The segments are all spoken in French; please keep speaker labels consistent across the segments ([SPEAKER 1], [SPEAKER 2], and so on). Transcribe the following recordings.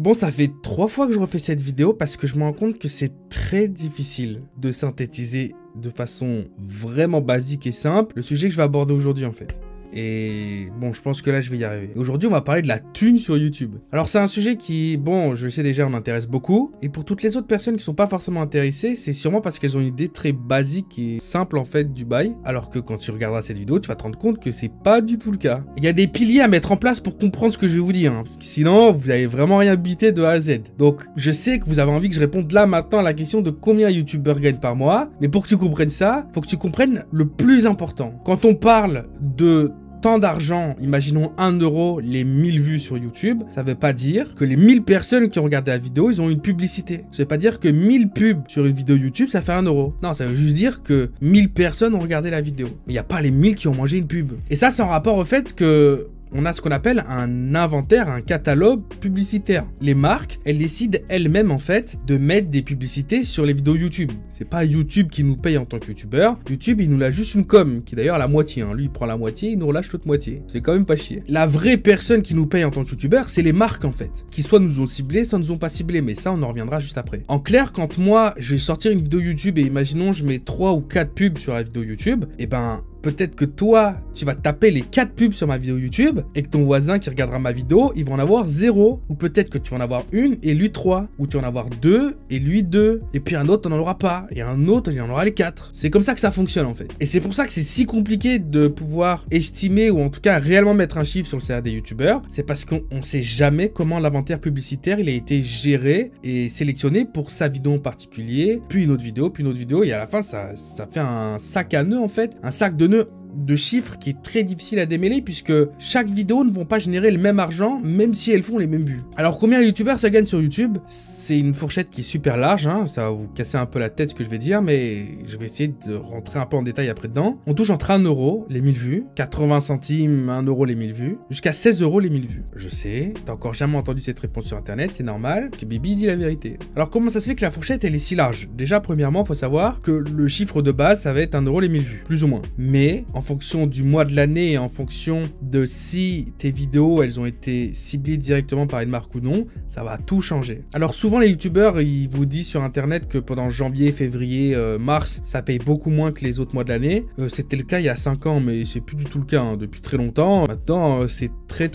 [SPEAKER 1] Bon, ça fait 3 fois que je refais cette vidéo parce que je me rends compte que c'est très difficile de synthétiser de façon vraiment basique et simple le sujet que je vais aborder aujourd'hui en fait. Et bon, je pense que là, je vais y arriver. Aujourd'hui, on va parler de la thune sur YouTube. Alors, c'est un sujet qui, bon, je le sais déjà, on intéresse beaucoup. Et pour toutes les autres personnes qui sont pas forcément intéressées, c'est sûrement parce qu'elles ont une idée très basique et simple, en fait, du bail. Alors que quand tu regarderas cette vidéo, tu vas te rendre compte que c'est pas du tout le cas. Il y a des piliers à mettre en place pour comprendre ce que je vais vous dire. Parce que sinon, vous avez vraiment rien bité de A à Z. Donc, je sais que vous avez envie que je réponde là, maintenant, à la question de combien YouTubeurs gagnent par mois. Mais pour que tu comprennes ça, faut que tu comprennes le plus important. Quand on parle de tant d'argent, imaginons 1 euro les 1000 vues sur YouTube, ça veut pas dire que les 1000 personnes qui ont regardé la vidéo, ils ont une publicité. Ça veut pas dire que 1000 pubs sur une vidéo YouTube, ça fait 1 euro. Non, ça veut juste dire que 1000 personnes ont regardé la vidéo. Mais il n'y a pas les 1000 qui ont mangé une pub. Et ça, c'est en rapport au fait que on a ce qu'on appelle un inventaire, un catalogue publicitaire. Les marques, elles décident elles-mêmes en fait de mettre des publicités sur les vidéos YouTube. C'est pas YouTube qui nous paye en tant que YouTubeur. YouTube, il nous lâche juste une com, qui est d'ailleurs la moitié. Lui, il prend la moitié, il nous relâche l'autre moitié. C'est quand même pas chier. La vraie personne qui nous paye en tant que YouTubeur, c'est les marques en fait, qui soit nous ont ciblés, soit nous ont pas ciblés. Mais ça, on en reviendra juste après. En clair, quand moi, je vais sortir une vidéo YouTube et imaginons, je mets 3 ou 4 pubs sur la vidéo YouTube, et ben peut-être que toi, tu vas taper les 4 pubs sur ma vidéo YouTube et que ton voisin qui regardera ma vidéo, il va en avoir 0. Ou peut-être que tu vas en avoir une et lui 3. Ou tu vas en avoir 2 et lui 2. Et puis un autre, on n'en aura pas. Et un autre, il en aura les 4. C'est comme ça que ça fonctionne en fait. Et c'est pour ça que c'est si compliqué de pouvoir estimer ou en tout cas réellement mettre un chiffre sur le salaire des YouTubeurs. C'est parce qu'on ne sait jamais comment l'inventaire publicitaire il a été géré et sélectionné pour sa vidéo en particulier. Puis une autre vidéo, puis une autre vidéo. Et à la fin, ça fait un sac à nœuds en fait. Un sac de de chiffres qui est très difficile à démêler puisque chaque vidéo ne vont pas générer le même argent même si elles font les mêmes vues. Alors combien de youtubeurs ça gagne sur YouTube? C'est une fourchette qui est super large, ça va vous casser un peu la tête ce que je vais dire, mais je vais essayer de rentrer un peu en détail après dedans. On touche entre 1 euro les 1000 vues, 80 centimes 1 euro les 1000 vues, jusqu'à 16 euros les 1000 vues. Je sais, t'as encore jamais entendu cette réponse sur internet, c'est normal, que Bibi dit la vérité. Alors comment ça se fait que la fourchette elle est si large? Déjà premièrement faut savoir que le chiffre de base ça va être 1 euro les 1000 vues, plus ou moins. Mais en fonction du mois de l'année et en fonction de si tes vidéos elles ont été ciblées directement par une marque ou non, ça va tout changer. Alors souvent les youtubeurs ils vous disent sur internet que pendant janvier, février, mars ça paye beaucoup moins que les autres mois de l'année. C'était le cas il y a 5 ans mais c'est plus du tout le cas depuis très longtemps. Maintenant c'est très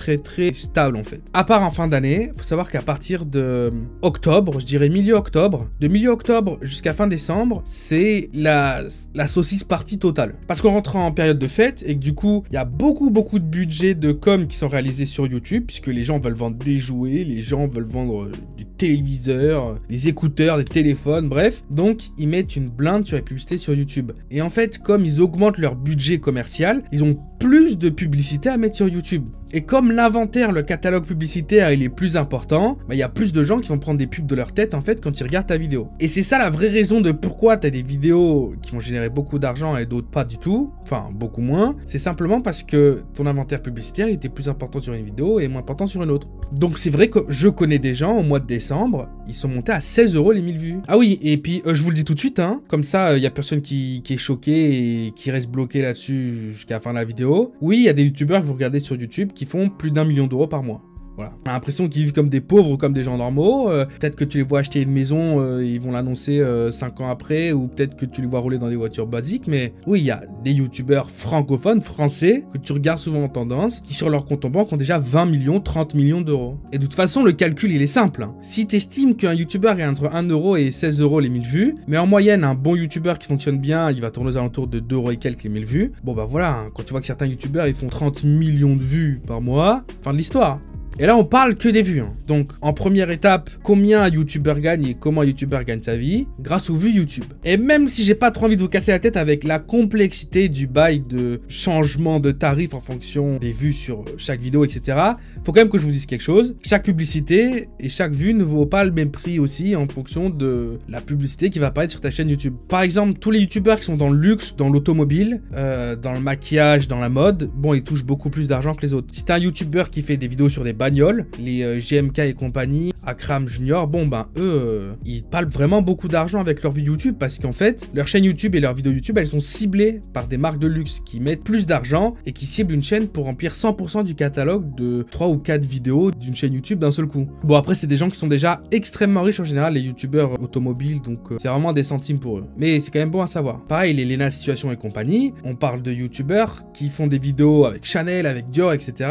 [SPEAKER 1] stable en fait. À part en fin d'année, faut savoir qu'à partir de octobre, je dirais milieu octobre, de milieu octobre jusqu'à fin décembre, c'est la saucisse partie totale. Parce qu'on rentre en période de fête et que du coup, il y a beaucoup de budgets de com qui sont réalisés sur YouTube puisque les gens veulent vendre des jouets, les gens veulent vendre des téléviseurs, des écouteurs, des téléphones, bref. Donc, ils mettent une blinde sur les publicités sur YouTube. Et en fait, comme ils augmentent leur budget commercial, ils ont plus de publicité à mettre sur YouTube. Et comme l'inventaire, le catalogue publicitaire, il est plus important, il y a plus de gens qui vont prendre des pubs de leur tête en fait quand ils regardent ta vidéo. Et c'est ça la vraie raison de pourquoi tu as des vidéos qui vont générer beaucoup d'argent et d'autres pas du tout, enfin beaucoup moins. C'est simplement parce que ton inventaire publicitaire il était plus important sur une vidéo et moins important sur une autre. Donc c'est vrai que je connais des gens au mois de décembre, ils sont montés à 16 euros les 1000 vues. Ah oui, et puis je vous le dis tout de suite, comme ça il y a personne qui est choqué et qui reste bloqué là-dessus jusqu'à la fin de la vidéo. Oui, il y a des youtubeurs que vous regardez sur YouTube qui font plus d'1 million d'euros par mois. Voilà. On a l'impression qu'ils vivent comme des pauvres ou comme des gens normaux. Peut-être que tu les vois acheter une maison, ils vont l'annoncer 5 ans après, ou peut-être que tu les vois rouler dans des voitures basiques. Mais oui, il y a des youtubeurs francophones, français, que tu regardes souvent en tendance, qui sur leur compte en banque ont déjà 20 millions, 30 millions d'euros. Et de toute façon, le calcul, il est simple. Si tu estimes qu'un youtubeur est entre 1 euro et 16 euros les 1000 vues, mais en moyenne, un bon youtubeur qui fonctionne bien, il va tourner aux alentours de 2 euros et quelques les 1000 vues. Bon bah voilà, quand tu vois que certains youtubeurs, ils font 30 millions de vues par mois, fin de l'histoire. Et là, on parle que des vues. Donc, en première étape, combien un youtubeur gagne et comment un youtubeur gagne sa vie? Grâce aux vues YouTube. Et même si j'ai pas trop envie de vous casser la tête avec la complexité du bail de changement de tarif en fonction des vues sur chaque vidéo, etc., faut quand même que je vous dise quelque chose. Chaque publicité et chaque vue ne vaut pas le même prix aussi en fonction de la publicité qui va apparaître sur ta chaîne YouTube. Par exemple, tous les youtubeurs qui sont dans le luxe, dans l'automobile, dans le maquillage, dans la mode, bon, ils touchent beaucoup plus d'argent que les autres. Si t'es un youtubeur qui fait des vidéos sur des bagnoles, les GMK et compagnie, Akram Junior, bon ben eux, ils parlent vraiment beaucoup d'argent avec leurs vidéos YouTube parce qu'en fait, leur chaîne YouTube et leurs vidéos YouTube, elles sont ciblées par des marques de luxe qui mettent plus d'argent et qui ciblent une chaîne pour remplir 100% du catalogue de 3 ou 4 vidéos d'une chaîne YouTube d'un seul coup. Bon après, c'est des gens qui sont déjà extrêmement riches en général, les youtubeurs automobiles, donc c'est vraiment des centimes pour eux. Mais c'est quand même bon à savoir. Pareil, les Lena Situation et compagnie, on parle de youtubeurs qui font des vidéos avec Chanel, avec Dior, etc.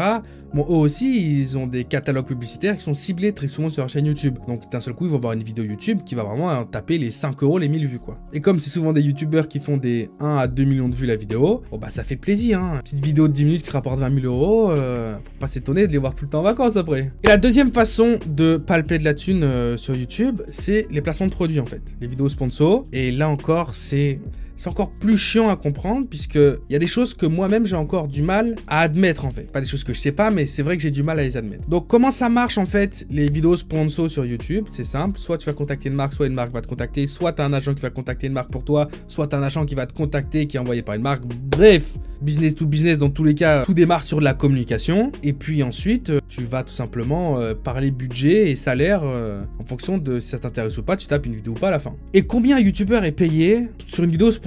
[SPEAKER 1] Bon, eux aussi, ils ont des catalogues publicitaires qui sont ciblés très souvent sur leur chaîne YouTube. Donc d'un seul coup, ils vont voir une vidéo YouTube qui va vraiment taper les 5 €, les 1000 vues quoi. Et comme c'est souvent des youtubeurs qui font des 1 à 2 millions de vues la vidéo, bon bah ça fait plaisir hein. Une petite vidéo de 10 minutes qui rapporte 20 000 €, faut pas s'étonner de les voir tout le temps en vacances après. Et la deuxième façon de palper de la thune sur YouTube, c'est les placements de produits en fait. Les vidéos sponsors. Et là encore, c'est encore plus chiant à comprendre puisque il y a des choses que moi-même j'ai encore du mal à admettre en fait. Pas des choses que je sais pas, mais c'est vrai que j'ai du mal à les admettre. Donc comment ça marche en fait les vidéos sponsors sur YouTube? C'est simple, soit tu vas contacter une marque, soit une marque va te contacter, soit tu as un agent qui va contacter une marque pour toi, soit tu as un agent qui va te contacter qui est envoyé par une marque. Bref, business to business, dans tous les cas, tout démarre sur de la communication. Et puis ensuite, tu vas tout simplement parler budget et salaire en fonction de si ça t'intéresse ou pas, tu tapes une vidéo ou pas à la fin. Et combien un YouTuber est payé sur une vidéo sponsor?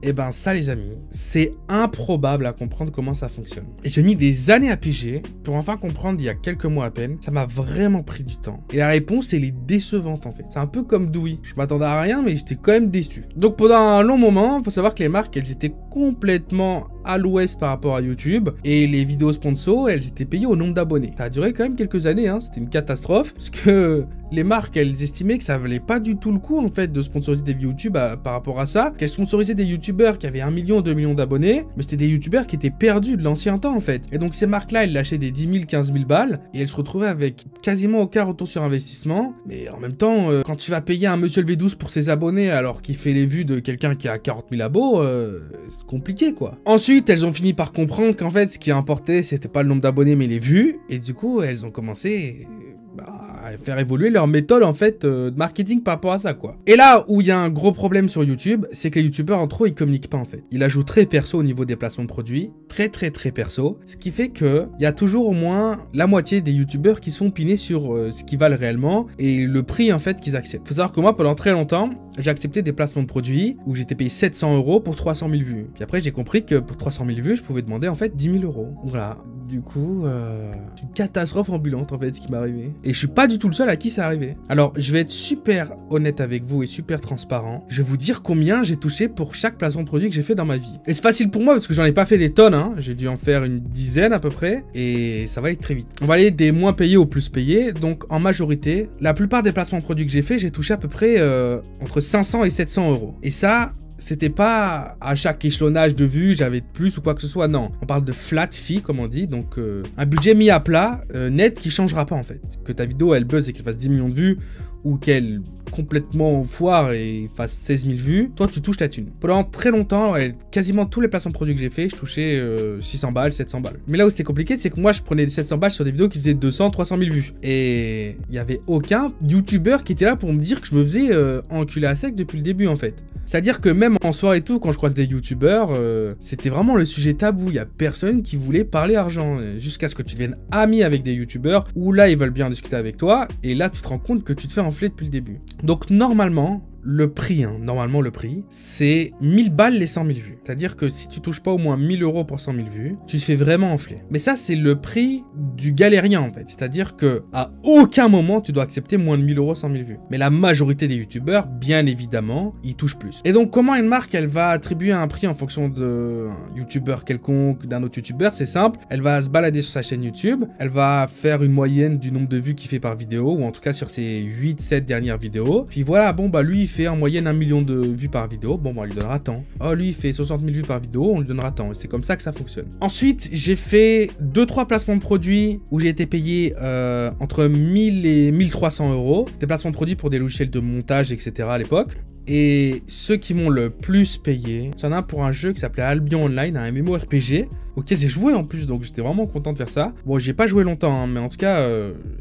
[SPEAKER 1] Et ben ça les amis, c'est improbable à comprendre comment ça fonctionne. Et j'ai mis des années à piger pour enfin comprendre il y a quelques mois à peine. Ça m'a vraiment pris du temps. Et la réponse, elle est décevante en fait. C'est un peu comme Dewey. Je m'attendais à rien, mais j'étais quand même déçu. Donc pendant un long moment, il faut savoir que les marques, elles étaient complètement à l'ouest par rapport à YouTube et les vidéos sponsors, elles étaient payées au nombre d'abonnés. Ça a duré quand même quelques années, hein. C'était une catastrophe parce que les marques, elles estimaient que ça valait pas du tout le coup en fait de sponsoriser des vidéos YouTube par rapport à ça, qu'elles sponsorisaient des youtubeurs qui avaient 1 million, 2 millions d'abonnés, mais c'était des youtubeurs qui étaient perdus de l'ancien temps en fait. Et donc ces marques-là, elles lâchaient des 10 000, 15 000 balles et elles se retrouvaient avec quasiment aucun retour sur investissement. Mais en même temps, quand tu vas payer un monsieur le V12 pour ses abonnés alors qu'il fait les vues de quelqu'un qui a 40 000 abos, c'est compliqué quoi. Ensuite, elles ont fini par comprendre qu'en fait, ce qui importait, c'était pas le nombre d'abonnés mais les vues. Et du coup, elles ont commencé à faire évoluer leur méthode en fait de marketing par rapport à ça quoi. Et là où il y a un gros problème sur YouTube, c'est que les youtubeurs entre eux ils communiquent pas en fait. Ils ajoutent très perso au niveau des placements de produits, très perso, ce qui fait que il y a toujours au moins la moitié des youtubeurs qui sont pinés sur ce qu'ils valent réellement et le prix en fait qu'ils acceptent. Faut savoir que moi pendant très longtemps, j'ai accepté des placements de produits où j'étais payé 700 € pour 300 000 vues. Puis après j'ai compris que pour 300 000 vues, je pouvais demander en fait 10 000 €. Voilà. Du coup, c'est une catastrophe ambulante en fait ce qui m'est arrivé. Et je suis pas du tout le seul à qui c'est arrivé. Alors, je vais être super honnête avec vous et super transparent. Je vais vous dire combien j'ai touché pour chaque placement de produit que j'ai fait dans ma vie. Et c'est facile pour moi parce que j'en ai pas fait des tonnes, hein. J'ai dû en faire une dizaine à peu près. Et ça va aller très vite. On va aller des moins payés aux plus payés. Donc, en majorité, la plupart des placements de produits que j'ai fait, j'ai touché à peu près entre 500 et 700 €. Et ça, c'était pas à chaque échelonnage de vues, j'avais plus ou quoi que ce soit, non. On parle de flat fee, comme on dit, donc un budget mis à plat, net, qui changera pas en fait. Que ta vidéo, elle buzz et qu'elle fasse 10 millions de vues, ou qu'elle complètement foire et fasse 16 000 vues, toi tu touches ta thune. Pendant très longtemps, quasiment tous les placements de produits que j'ai fait, je touchais 600 balles, 700 balles. Mais là où c'était compliqué, c'est que moi je prenais des 700 balles sur des vidéos qui faisaient 200, 300 000 vues. Et il n'y avait aucun youtubeur qui était là pour me dire que je me faisais enculer à sec depuis le début en fait. C'est-à-dire que même en soirée et tout, quand je croise des youtubeurs, c'était vraiment le sujet tabou. Il n'y a personne qui voulait parler argent. Jusqu'à ce que tu deviennes ami avec des youtubeurs, où là ils veulent bien discuter avec toi, et là tu te rends compte que tu te fais enfler depuis le début. Donc normalement, le prix, c'est 1000 balles les 100 000 vues. C'est-à-dire que si tu touches pas au moins 1000 € pour 100 000 vues, tu te fais vraiment enfler. Mais ça, c'est le prix du galérien en fait. C'est-à-dire que à aucun moment, tu dois accepter moins de 1000 € 100 000 vues. Mais la majorité des youtubeurs, bien évidemment, ils touchent plus. Et donc, comment une marque, elle va attribuer un prix en fonction d'un youtubeur quelconque, d'un autre youtubeur? C'est simple. Elle va se balader sur sa chaîne YouTube. Elle va faire une moyenne du nombre de vues qu'il fait par vidéo, ou en tout cas sur ses 8-7 dernières vidéos. Puis voilà, bon bah lui, il fait en moyenne 1 million de vues par vidéo, bon bah on lui donnera tant. Oh lui il fait 60 000 vues par vidéo, on lui donnera tant. Et c'est comme ça que ça fonctionne. Ensuite j'ai fait 2-3 placements de produits où j'ai été payé entre 1000 et 1300 €. Des placements de produits pour des logiciels de montage etc. à l'époque. Et ceux qui m'ont le plus payé, c'en a un pour un jeu qui s'appelait Albion Online, un MMORPG, auquel j'ai joué en plus, donc j'étais vraiment content de faire ça. Bon, j'ai pas joué longtemps, hein, mais en tout cas,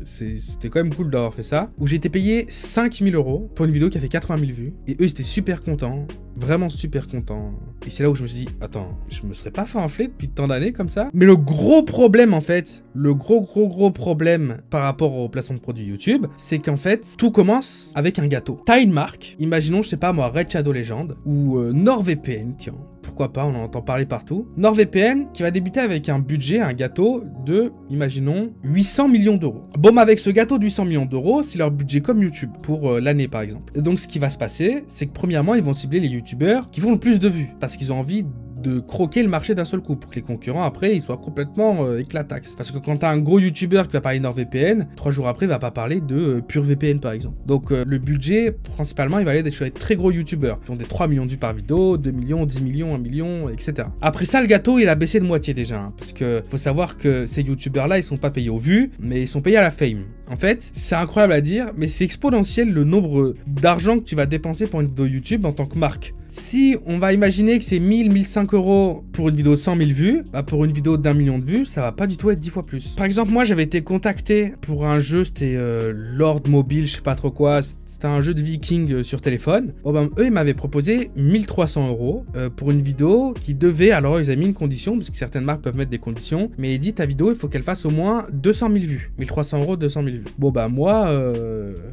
[SPEAKER 1] c'était quand même cool d'avoir fait ça. Où j'ai été payé 5 000 € pour une vidéo qui a fait 80 000 vues. Et eux, ils étaient super contents. Vraiment super content. Et c'est là où je me suis dit, attends, je me serais pas fait enfler depuis tant d'années comme ça. Mais le gros problème en fait, le gros problème par rapport au placement de produits YouTube, c'est qu'en fait, tout commence avec un gâteau. T'as une marque, imaginons, je sais pas moi, Raid Shadow Legends ou NordVPN, tiens. Pourquoi pas, on en entend parler partout. NordVPN qui va débuter avec un budget, un gâteau de, imaginons, 800 millions d'euros. Bon, avec ce gâteau de 800 millions d'euros, c'est leur budget comme YouTube pour l'année par exemple. Et donc ce qui va se passer, c'est que premièrement, ils vont cibler les YouTubeurs qui font le plus de vues parce qu'ils ont envie de croquer le marché d'un seul coup pour que les concurrents après ils soient complètement éclataxes. Parce que quand t'as un gros youtubeur qui va parler de NordVPN, 3 jours après il va pas parler de PureVPN par exemple. Donc le budget principalement il va aller sur les très gros youtubeurs qui ont des 3 millions de vues par vidéo, 2 millions, 10 millions, 1 million, etc. Après ça le gâteau il a baissé de moitié déjà hein, parce que faut savoir que ces youtubeurs là ils sont pas payés aux vues mais ils sont payés à la fame. En fait c'est incroyable à dire mais c'est exponentiel le nombre d'argent que tu vas dépenser pour une vidéo YouTube en tant que marque. Si on va imaginer que c'est 1000, 1005 euros pour une vidéo de 100 000 vues, bah pour une vidéo d'1 million de vues, ça va pas du tout être 10 fois plus. Par exemple, moi j'avais été contacté pour un jeu, c'était Lord Mobile, je sais pas trop quoi, c'était un jeu de viking sur téléphone. Bon ben eux ils m'avaient proposé 1300 euros pour une vidéo qui devait, alors ils avaient mis une condition, parce que certaines marques peuvent mettre des conditions, mais ils disent ta vidéo il faut qu'elle fasse au moins 200 000 vues. 1300 euros, 200 000 vues. Bon bah moi,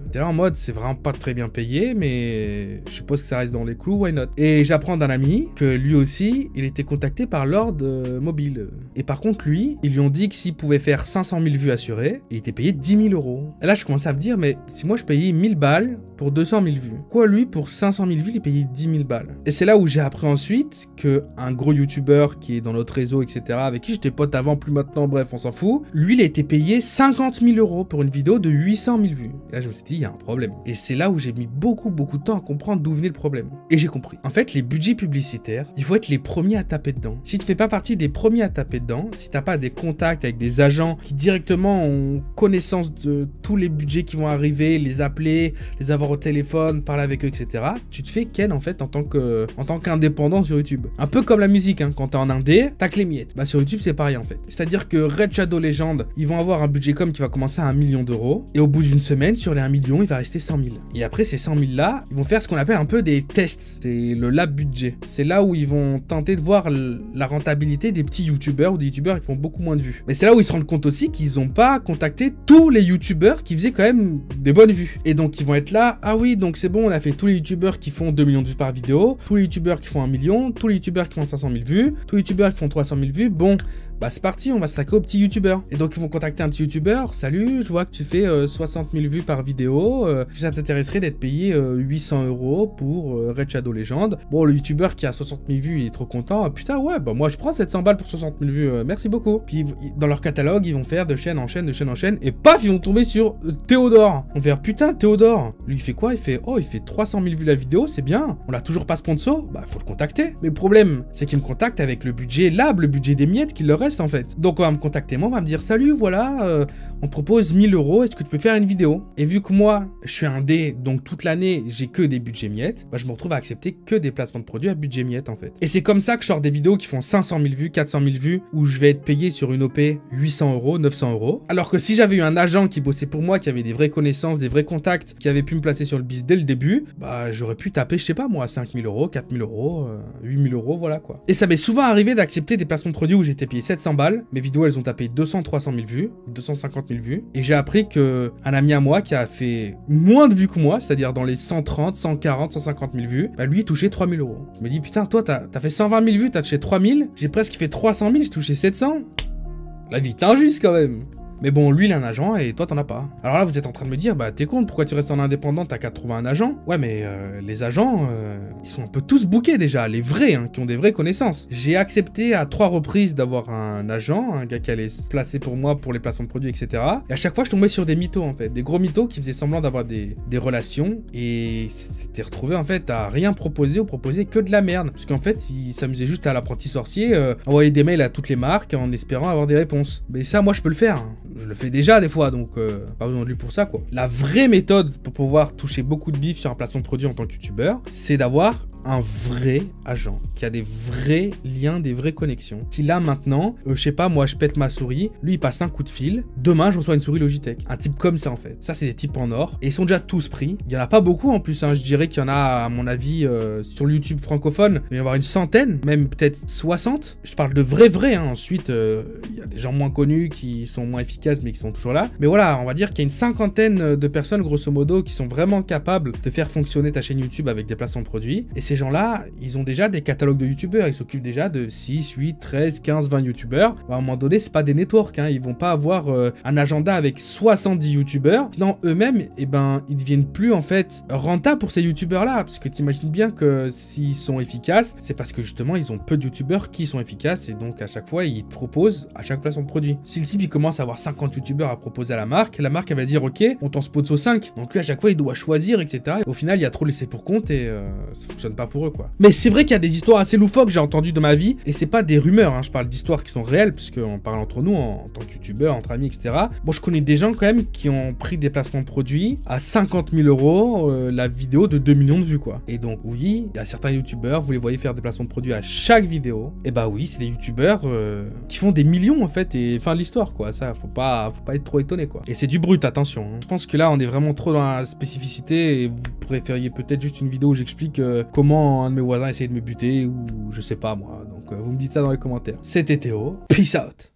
[SPEAKER 1] j'étais là en mode c'est vraiment pas très bien payé, mais je suppose que ça reste dans les clous, why not? Et j'apprends d'un ami que lui aussi, il était contacté par Lord Mobile. Et par contre, lui, ils lui ont dit que s'il pouvait faire 500 000 vues assurées, il était payé 10 000 euros. Et là, je commençais à me dire, mais si moi je payais 1000 balles pour 200 000 vues, quoi lui, pour 500 000 vues, il est payé 10 000 balles. Et c'est là où j'ai appris ensuite qu'un gros youtubeur qui est dans notre réseau, etc., avec qui j'étais pote avant, plus maintenant, bref, on s'en fout, lui, il a été payé 50 000 euros pour une vidéo de 800 000 vues. Et là, je me suis dit, il y a un problème. Et c'est là où j'ai mis beaucoup de temps à comprendre d'où venait le problème. Et j'ai compris. En fait, les budgets publicitaires, il faut être les premiers à taper dedans. Si tu fais pas partie des premiers à taper dedans, si t'as pas des contacts avec des agents qui directement ont connaissance de tous les budgets qui vont arriver, les appeler, les avoir au téléphone, parler avec eux, etc., tu te fais ken en fait en tant qu'indépendant sur YouTube. Un peu comme la musique, hein, quand t'es en indé, t'as que les miettes. Bah sur YouTube c'est pareil en fait. C'est-à-dire que Raid Shadow Legends, ils vont avoir un budget comme qui va commencer à 1 million d'euros, et au bout d'une semaine, sur les 1 million, il va rester 100 000. Et après ces 100 000 là, ils vont faire ce qu'on appelle un peu des tests. C'est le lab budget. C'est là où ils vont tenter de voir la rentabilité des petits youtubeurs ou des youtubeurs qui font beaucoup moins de vues. Mais c'est là où ils se rendent compte aussi qu'ils n'ont pas contacté tous les youtubeurs qui faisaient quand même des bonnes vues. Et donc ils vont être là, ah oui, donc c'est bon, on a fait tous les youtubeurs qui font 2 millions de vues par vidéo, tous les youtubeurs qui font 1 million, tous les youtubeurs qui font 500 000 vues, tous les youtubeurs qui font 300 000 vues, bon... Bah c'est parti, on va s'attaquer aux petits youtubeurs. Et donc ils vont contacter un petit youtubeur. Salut, je vois que tu fais 60 000 vues par vidéo. Ça t'intéresserait d'être payé 800 euros pour Raid Shadow Legends. Bon, le youtubeur qui a 60 000 vues, il est trop content. Ah, putain, ouais, bah moi je prends 700 balles pour 60 000 vues. Merci beaucoup. Puis dans leur catalogue, ils vont faire de chaîne en chaîne, de chaîne en chaîne. Et paf, ils vont tomber sur Théodore. On va faire putain, Théodore. Lui, il fait quoi? Il fait 300 000 vues la vidéo, c'est bien. On l'a toujours pas sponsor. Bah, faut le contacter. Mais le problème, c'est qu'il me contacte avec le budget lab, le budget des miettes qu'il leur reste en fait. Donc on va me contacter, moi on va me dire salut, voilà, on te propose 1000 euros, est-ce que tu peux faire une vidéo? Et vu que moi je suis un dé, donc toute l'année j'ai que des budgets miettes, bah je me retrouve à accepter que des placements de produits à budget miettes en fait. Et c'est comme ça que je sors des vidéos qui font 500 000 vues, 400 000 vues, où je vais être payé sur une OP 800 euros, 900 euros. Alors que si j'avais eu un agent qui bossait pour moi, qui avait des vraies connaissances, des vrais contacts, qui avait pu me placer sur le biz dès le début, bah j'aurais pu taper, je sais pas moi, 5 000 euros, 4 000 euros, 8 000 euros, voilà quoi. Et ça m'est souvent arrivé d'accepter des placements de produits où j'étais payé 700 balles. Mes vidéos elles ont tapé 200-300 000 vues, 250 000 vues, et j'ai appris que un ami à moi qui a fait moins de vues que moi, c'est-à-dire dans les 130, 140, 150 000 vues, bah lui il touchait 3 000 euros. Je me dis putain toi t'as fait 120 000 vues, t'as touché 3 000, j'ai presque fait 300 000, j'ai touché 700. La vie est injuste quand même. Mais bon, lui, il a un agent et toi, t'en as pas. Alors là, vous êtes en train de me dire, bah t'es con, pourquoi tu restes en indépendant, t'as qu'à trouver un agent? Ouais, mais les agents, ils sont un peu tous bookés déjà, les vrais, hein, qui ont des vraies connaissances. J'ai accepté à 3 reprises d'avoir un agent, un gars qui allait se placer pour moi pour les placements de produits, etc. Et à chaque fois, je tombais sur des mythos, en fait, des gros mythos qui faisaient semblant d'avoir des relations et s'étaient retrouvés, en fait, à rien proposer ou proposer que de la merde. Parce qu'en fait, ils s'amusaient juste à l'apprenti sorcier, envoyer des mails à toutes les marques en espérant avoir des réponses. Mais ça, moi, je peux le faire, hein. Je le fais déjà des fois, donc pas besoin de lui pour ça quoi. La vraie méthode pour pouvoir toucher beaucoup de bif sur un placement de produit en tant que youtubeur, c'est d'avoir un vrai agent, qui a des vrais liens, des vraies connexions, qui là maintenant, je sais pas, moi je pète ma souris, lui il passe un coup de fil, demain je reçois une souris Logitech. Un type comme ça en fait. Ça c'est des types en or, et ils sont déjà tous pris. Il y en a pas beaucoup en plus, hein. Je dirais qu'il y en a à mon avis sur le YouTube francophone, il va y en avoir une centaine, même peut-être 60. Je parle de vrais, hein. Ensuite, il y a des gens moins connus qui sont moins efficaces mais qui sont toujours là. Mais voilà, on va dire qu'il y a une cinquantaine de personnes grosso modo qui sont vraiment capables de faire fonctionner ta chaîne YouTube avec des placements de produits. Et ces gens-là, ils ont déjà des catalogues de YouTubeurs. Ils s'occupent déjà de 6, 8, 13, 15, 20 YouTubeurs. À un moment donné, c'est pas des networks, hein. Ils vont pas avoir un agenda avec 70 YouTubeurs. Sinon, eux-mêmes, eh ben, ils deviennent plus en fait rentables pour ces YouTubeurs-là. Parce que t'imagines bien que s'ils sont efficaces, c'est parce que justement, ils ont peu de YouTubeurs qui sont efficaces. Et donc, à chaque fois, ils proposent à chaque placement de produit. Si le type, il commence à avoir 50 YouTubeurs à proposer à la marque elle va dire, ok, on t'en sponsor 5. Donc lui, à chaque fois, il doit choisir, etc. Et au final, il y a trop laissé pour compte et ça fonctionne pas pour eux, quoi. Mais c'est vrai qu'il y a des histoires assez loufoques que j'ai entendues de ma vie. Et c'est pas des rumeurs, hein. Je parle d'histoires qui sont réelles, puisqu'on parle entre nous, en tant que youtubeur, entre amis, etc. Bon, je connais des gens quand même qui ont pris des placements de produits à 50 000 € la vidéo de 2 millions de vues, quoi. Et donc, oui, il y a certains youtubeurs, vous les voyez faire des placements de produits à chaque vidéo. Et bah oui, c'est des youtubeurs qui font des millions, en fait, et fin de l'histoire, quoi. Ça, faut pas être trop étonné, quoi. Et c'est du brut, attention, hein. Je pense que là, on est vraiment trop dans la spécificité et vous préfériez peut-être juste une vidéo où j'explique comment un de mes voisins essayait de me buter ou je sais pas, moi. Donc, vous me dites ça dans les commentaires. C'était Théo. Peace out.